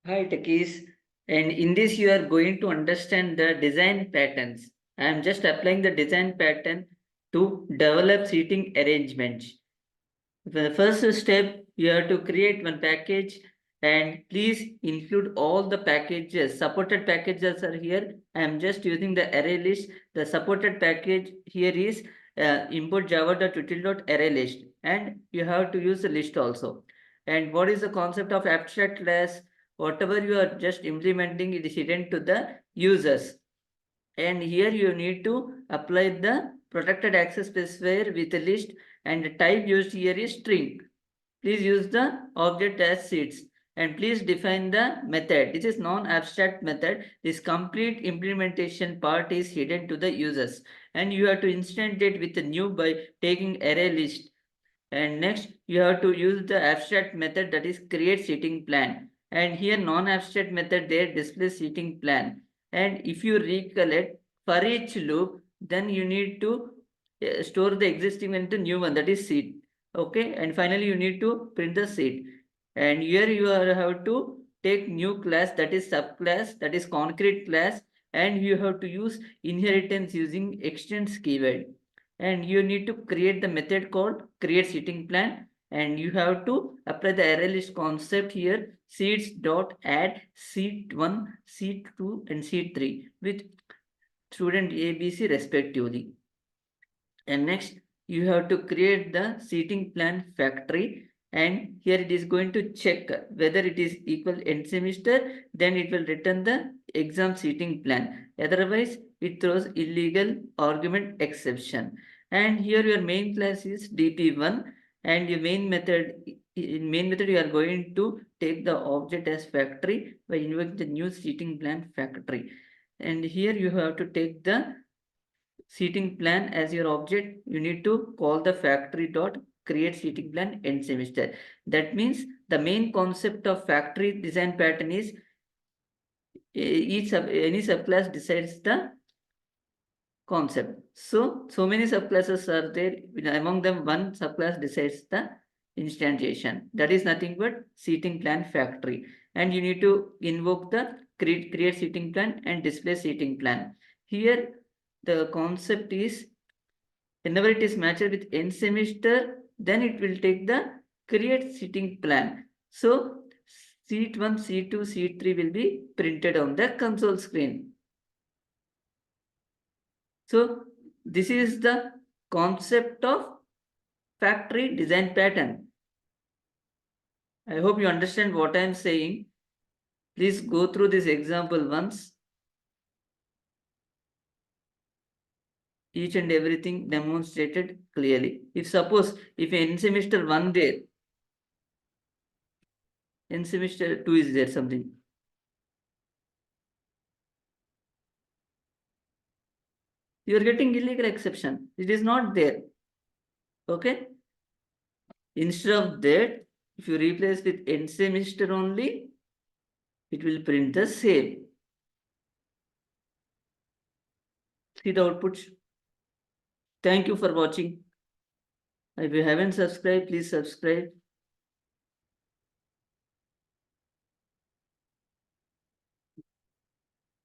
Hi techies, and in this you are going to understand the design patterns. I am just applying the design pattern to develop seating arrangements. The first step, you have to create one package and please include all the packages. Supported packages are here. I am just using the array list. The supported package here is import java.util.array list, and you have to use the list also. And what is the concept of abstract class? Whatever you are just implementing, it is hidden to the users. And here you need to apply the protected access specifier with a list, and the type used here is string. Please use the object as seats and please define the method. This is non-abstract method. This complete implementation part is hidden to the users, and you have to instantiate with the new by taking array list. And next you have to use the abstract method, that is create seating plan, and here non-abstract method there display seating plan. And if you recollect, for each loop then you need to store the existing into new one, that is seat. Okay, and finally you need to print the seat, and here you have to take new class, that is subclass, that is concrete class, and you have to use inheritance using extends keyword. And you need to create the method called create seating plan, and you have to apply the array list concept here, seats dot add seat 1, seat 2 and seat 3 with student ABC respectively. And next you have to create the seating plan factory, and here it is going to check whether it is equal end semester, then it will return the exam seating plan, otherwise it throws illegal argument exception. And here your main class is dp1, and your main method, in main method you are going to take the object as factory by invoking the new seating plan factory. And here you have to take the seating plan as your object. You need to call the factory dot create seating plan end semester. That means the main concept of factory design pattern is any subclass decides the concept. So many subclasses are there. Among them, one subclass decides the instantiation. That is nothing but seating plan factory. And you need to invoke the create seating plan and display seating plan. Here the concept is whenever it is matched with end semester, then it will take the create seating plan. So seat 1, seat 2, seat 3 will be printed on the console screen. So this is the concept of factory design pattern. I hope you understand what I am saying. Please go through this example once. Each and everything demonstrated clearly. If suppose if in semester 1 there, in semester 2 is there something, you are getting illegal exception. It is not there. Okay. Instead of that, if you replace with end semester only, it will print the same. See the output. Thank you for watching. If you haven't subscribed, please subscribe.